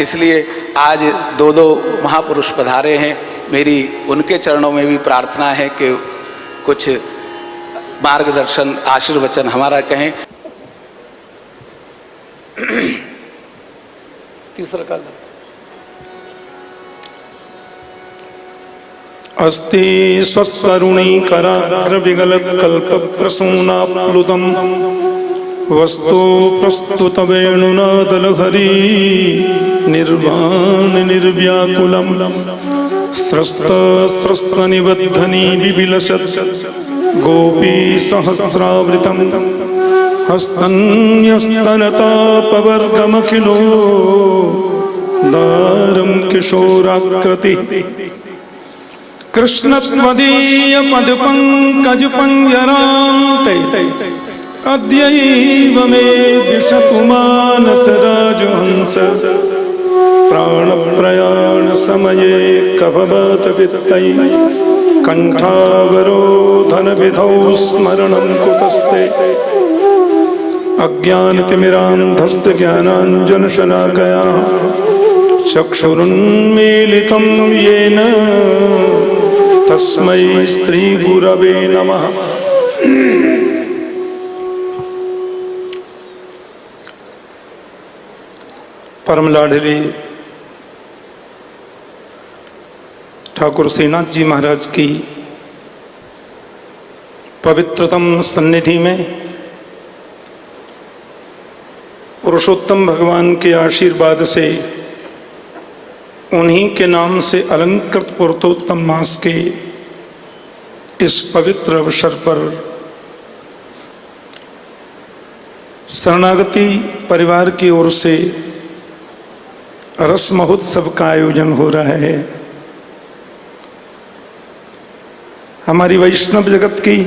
इसलिए आज दो दो महापुरुष पधारे हैं। मेरी उनके चरणों में भी प्रार्थना है कि कुछ मार्गदर्शन आशीर्वचन हमारा कहें। तीसरा काल अस्ति स्वस्तरुणीकराग्रविगलत्कल्पप्रसूनाप्लुतं वस्तु प्रस्तुतवेणुनादलहरी निर्वाणनिर्व्याकुलं स्रस्तस्रस्तनिबद्धनी बिबिलसत् गोपीसहस्रावृतं हस्तन्यस्तनतापवर्गमखिलो दारं किशोराकृति कृष्णत्वदीय पदपङ्कजपञ्जरान्ते अद्यैव मे विशतु मानसराजहंस प्राणप्रयाणसमये कभवतवित्तै कण्ठावरोधनविधौ स्मरणं कुतस्ते अज्ञानतिमिरान्धस्य ज्ञानाञ्जनशलाकया चक्षुरुन्मीलितं येन तस्मै श्रीगुरवे नमः। परम लाडले ठाकुर श्रीनाथ जी महाराज की पवित्रतम सन्निधि में पुरुषोत्तम भगवान के आशीर्वाद से उन्हीं के नाम से अलंकृत पुरुषोत्तम मास के इस पवित्र अवसर पर शरणागति परिवार की ओर से रस महोत्सव का आयोजन हो रहा है। हमारी वैष्णव जगत की,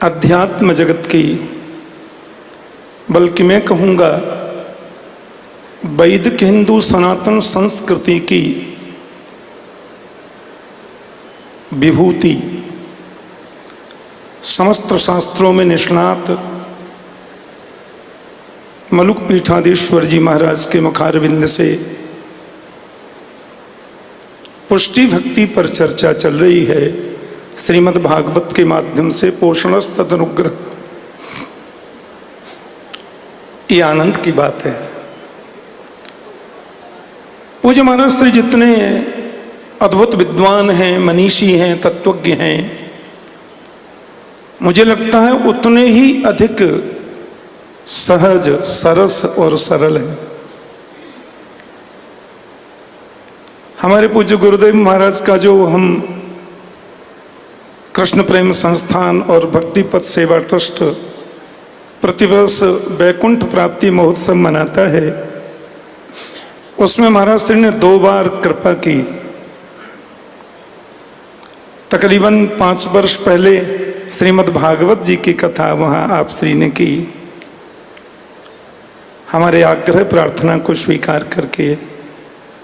अध्यात्म जगत की, बल्कि मैं कहूँगा वैदिक हिंदू सनातन संस्कृति की विभूति, समस्त शास्त्रों में निष्णात मलुक पीठाधीश्वर जी महाराज के मुखारविंद से पुष्टि भक्ति पर चर्चा चल रही है। श्रीमद् भागवत के माध्यम से पोषणस्तदनुग्रह, ये आनंद की बात है। पूज्य महाराज श्री जितने अद्भुत विद्वान हैं, मनीषी हैं, तत्वज्ञ हैं, मुझे लगता है उतने ही अधिक सहज, सरस और सरल है। हमारे पूज्य गुरुदेव महाराज का जो हम कृष्ण प्रेम संस्थान और भक्ति पथ सेवा ट्रस्ट प्रतिवर्ष वैकुंठ प्राप्ति महोत्सव मनाता है, उसमें महाराज श्री ने 2 बार कृपा की। तकरीबन 5 वर्ष पहले श्रीमद् भागवत जी की कथा वहाँ आप श्री ने की, हमारे आग्रह प्रार्थना को स्वीकार करके।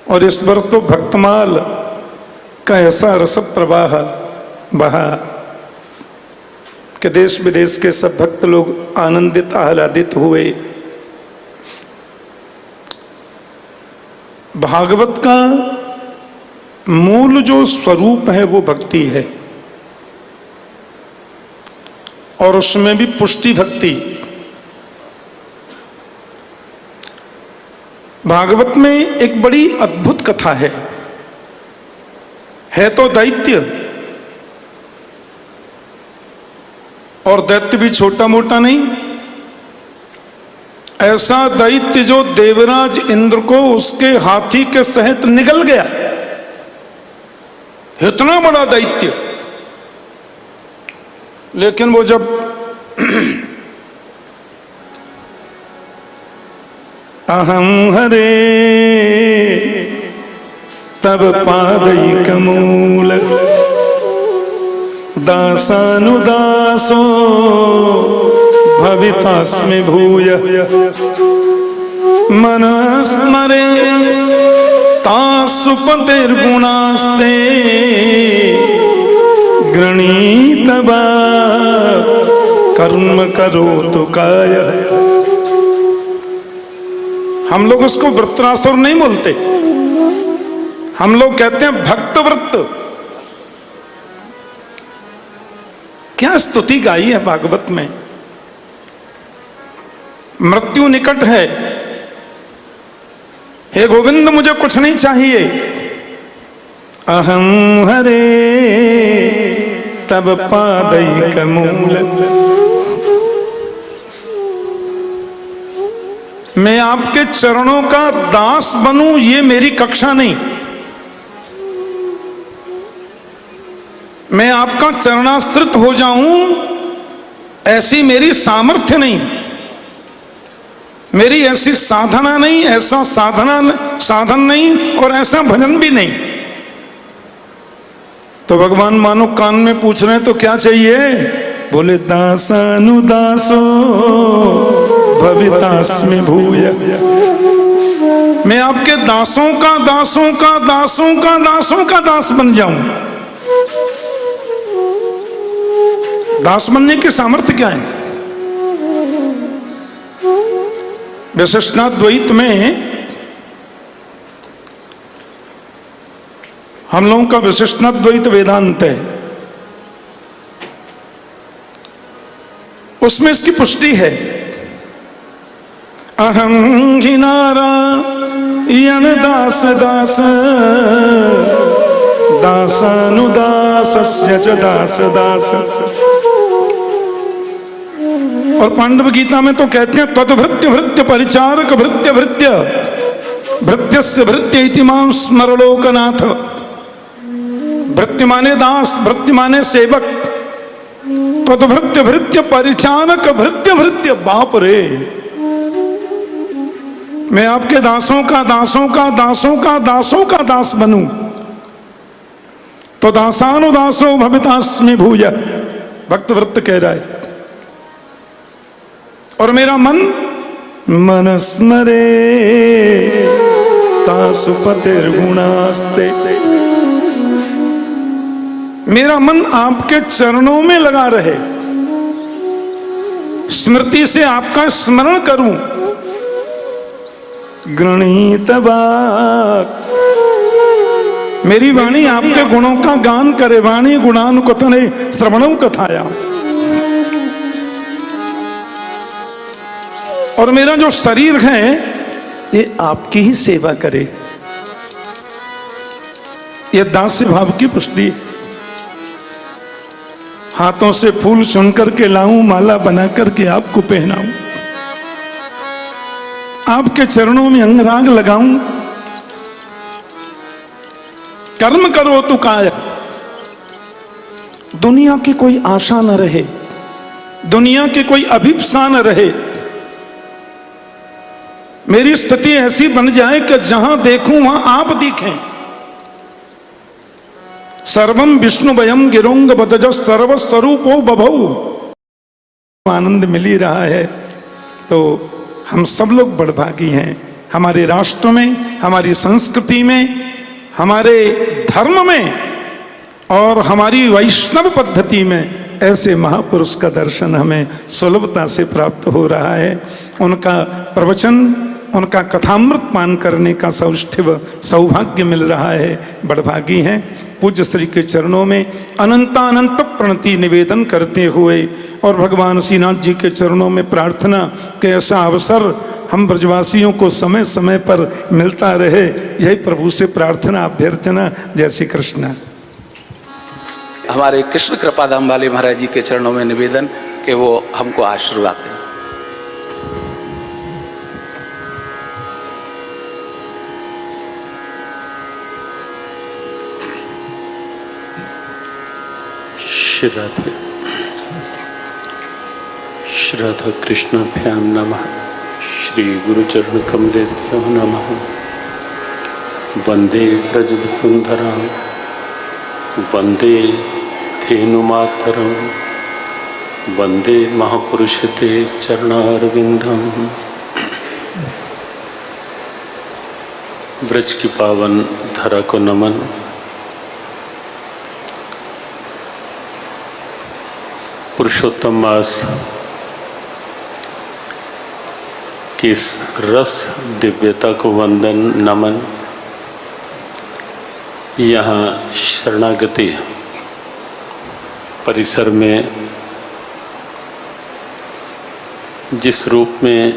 और इस बार तो भक्तमाल का ऐसा रस प्रवाह बहा कि देश विदेश के सब भक्त लोग आनंदित आह्लादित हुए। भागवत का मूल जो स्वरूप है वो भक्ति है, और उसमें भी पुष्टि भक्ति। भागवत में एक बड़ी अद्भुत कथा है तो दैत्य, और दैत्य भी छोटा मोटा नहीं, ऐसा दैत्य जो देवराज इंद्र को उसके हाथी के सहित निगल गया। इतना बड़ा दैत्य, लेकिन वो जब अहम हरे तब पादैकमूल दासानुदासो भवितास्मि भूय मनस्मरे तासुपतिर्गुणास्ते गृणीतवा कर्म करोतु काय। हम लोग उसको वृत्रासुर नहीं बोलते, हम लोग कहते हैं भक्त वृत्त। क्या स्तुति गाई है भागवत में। मृत्यु निकट है, हे गोविंद मुझे कुछ नहीं चाहिए। अहं हरे तब पादैक मूल, मैं आपके चरणों का दास बनूं ये मेरी कक्षा नहीं, मैं आपका चरणाश्रित हो जाऊं ऐसी मेरी सामर्थ्य नहीं, मेरी ऐसी साधना नहीं, ऐसा साधन नहीं और ऐसा भजन भी नहीं। तो भगवान मानो कान में पूछ रहे हैं तो क्या चाहिए? बोले दासानुदासो भवितास्मि भूय, मैं आपके दासों का दासों का दासों का दासों का दास बन जाऊं। दास बनने की सामर्थ्य क्या है? विशिष्टाद्वैत में हम लोगों का विशिष्टाद्वैत वेदांत है, उसमें इसकी पुष्टि है। अहं हि नारायण दास दास दासानुदासस्य च दास दास। और पांडव गीता में तो कहते हैं तद्भृत्य भृत्य परिचारक भृत्य भृत्य भृत्यस्य भृत्य इति मां स्मर लोकनाथ। भृत्य माने दास, भृत्य माने सेवक, तद्भृत्य भृत्य परिचारक भृत्य भृत्य। बाप रे, मैं आपके दासों का दासों का दासों का दासों का दास बनूं तो दासानुदासो भवितास्मि भूय, भक्त वृत्त कह रहा है। और मेरा मन स्मरे तासुपतिर्गुणास्ते, मेरा मन आपके चरणों में लगा रहे, स्मृति से आपका स्मरण करूं। गृणीत वाक्, मेरी वाणी आपके गुणों का गान करे। वाणी गुणानुकथने श्रवणं कथाया। और मेरा जो शरीर है ये आपकी ही सेवा करे। ये दास्य भाव की पुष्टि। हाथों से फूल चुन करके लाऊं, माला बना करके आपको पहनाऊं, आपके चरणों में अंगराग लगाऊं। कर्म करो तू काय, दुनिया की कोई आशा न रहे, दुनिया की कोई अभिप्सा न रहे। मेरी स्थिति ऐसी बन जाए कि जहां देखूं वहां आप दिखें। सर्वम विष्णुवयम गिरोंग बदज सर्वस्वरूपो बभौ। आनंद मिल ही रहा है तो हम सब लोग बड़भागी हैं। हमारे राष्ट्र में, हमारी संस्कृति में, हमारे धर्म में और हमारी वैष्णव पद्धति में ऐसे महापुरुष का दर्शन हमें सुलभता से प्राप्त हो रहा है। उनका प्रवचन, उनका कथामृत पान करने का सौष्ठव सौभाग्य मिल रहा है। बड़भागी हैं। पूज्य श्री के चरणों में अनंतानंत प्रणति निवेदन करते हुए और भगवान श्रीनाथ जी के चरणों में प्रार्थना कि ऐसा अवसर हम ब्रजवासियों को समय समय पर मिलता रहे, यही प्रभु से प्रार्थना अभ्यर्थना। जय श्री कृष्ण। हमारे कृष्ण कृपाधाम वाले महाराज जी के चरणों में निवेदन कि वो हमको आशीर्वाद दें। श्रद्धा श्रद्धा कृष्णाभ्याम नमः। श्री गुरुचरण कमलेभ्यो नमः। वंदे ब्रजवसुंधरां वंदे धेनुमातरं वंदे महापुरुष ते चरणारविंदम। ब्रज की पावन धरा को नमन। पुरुषोत्तम मास कि इस रस दिव्यता को वंदन नमन। यहाँ शरणागति परिसर में जिस रूप में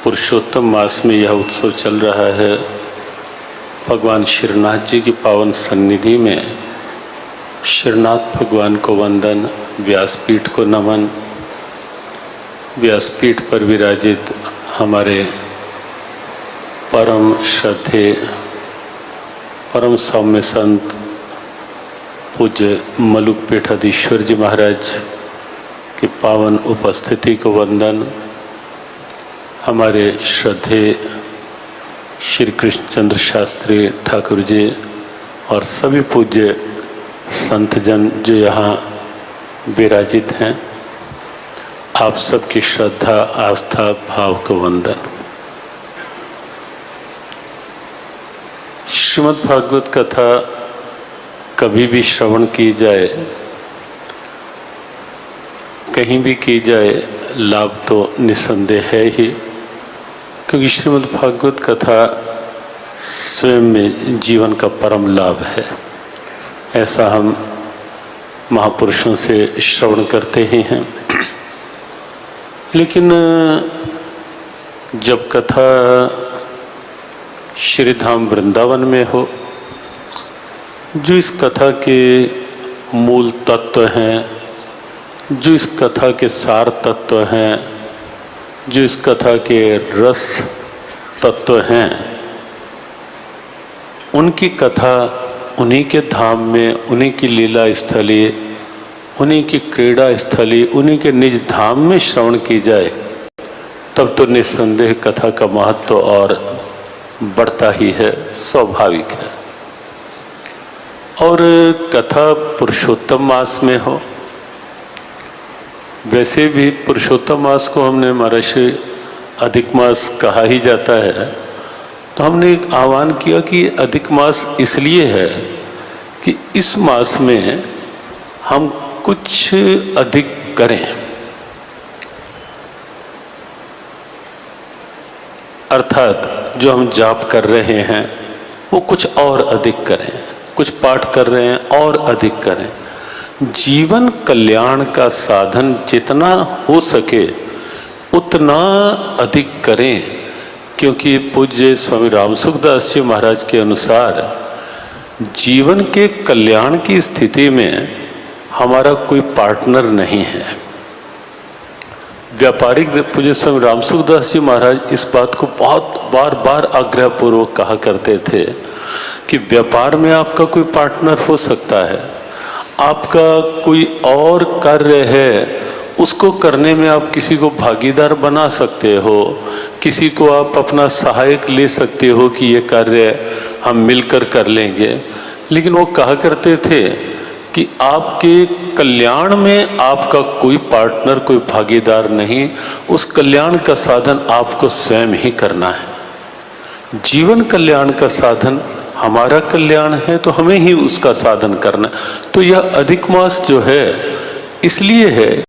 पुरुषोत्तम मास में यह उत्सव चल रहा है, भगवान श्रीनाथ जी की पावन सन्निधि में श्रीनाथ भगवान को वंदन, व्यासपीठ को नमन। व्यासपीठ पर विराजित हमारे परम श्रद्धेय परम सौम्य संत पूज्य मलुक पीठाधीश्वर जी महाराज की पावन उपस्थिति को वंदन। हमारे श्रद्धेय श्री कृष्णचंद्र शास्त्री ठाकुर जी और सभी पूज्य संतजन जो यहाँ विराजित हैं, आप सबकी श्रद्धा आस्था भाव को वंदन। श्रीमद् भागवत कथा कभी भी श्रवण की जाए, कहीं भी की जाए, लाभ तो निस्संदेह है ही, क्योंकि श्रीमद् भागवत कथा स्वयं में जीवन का परम लाभ है। ऐसा हम महापुरुषों से श्रवण करते ही हैं। लेकिन जब कथा श्री धाम वृंदावन में हो, जो इस कथा के मूल तत्व हैं, जो इस कथा के सार तत्व हैं, जो इस कथा के रस तत्व हैं, उनकी कथा उन्हीं के धाम में, उन्हीं की लीला स्थली, उन्हीं की क्रीड़ा स्थली, उन्हीं के निज धाम में श्रवण की जाए, तब तो निस्संदेह कथा का महत्व और बढ़ता ही है, स्वाभाविक है। और कथा पुरुषोत्तम मास में हो, वैसे भी पुरुषोत्तम मास को हमने महर्षि अधिक मास कहा ही जाता है, तो हमने एक आह्वान किया कि अधिक मास इसलिए है कि इस मास में हम कुछ अधिक करें, अर्थात जो हम जाप कर रहे हैं वो कुछ और अधिक करें, कुछ पाठ कर रहे हैं और अधिक करें। जीवन कल्याण का साधन जितना हो सके उतना अधिक करें, क्योंकि पूज्य स्वामी रामसुखदास जी महाराज के अनुसार जीवन के कल्याण की स्थिति में हमारा कोई पार्टनर नहीं है। व्यापारिक पूज्य स्वामी रामसुखदास जी महाराज इस बात को बहुत बार बार आग्रहपूर्वक कहा करते थे कि व्यापार में आपका कोई पार्टनर हो सकता है, आपका कोई और कार्य है, उसको करने में आप किसी को भागीदार बना सकते हो, किसी को आप अपना सहायक ले सकते हो कि ये कार्य हम मिलकर कर लेंगे। लेकिन वो कहा करते थे कि आपके कल्याण में आपका कोई पार्टनर, कोई भागीदार नहीं, उस कल्याण का साधन आपको स्वयं ही करना है। जीवन कल्याण का साधन हमारा कल्याण है, तो हमें ही उसका साधन करना है। तो यह अधिक मास जो है इसलिए है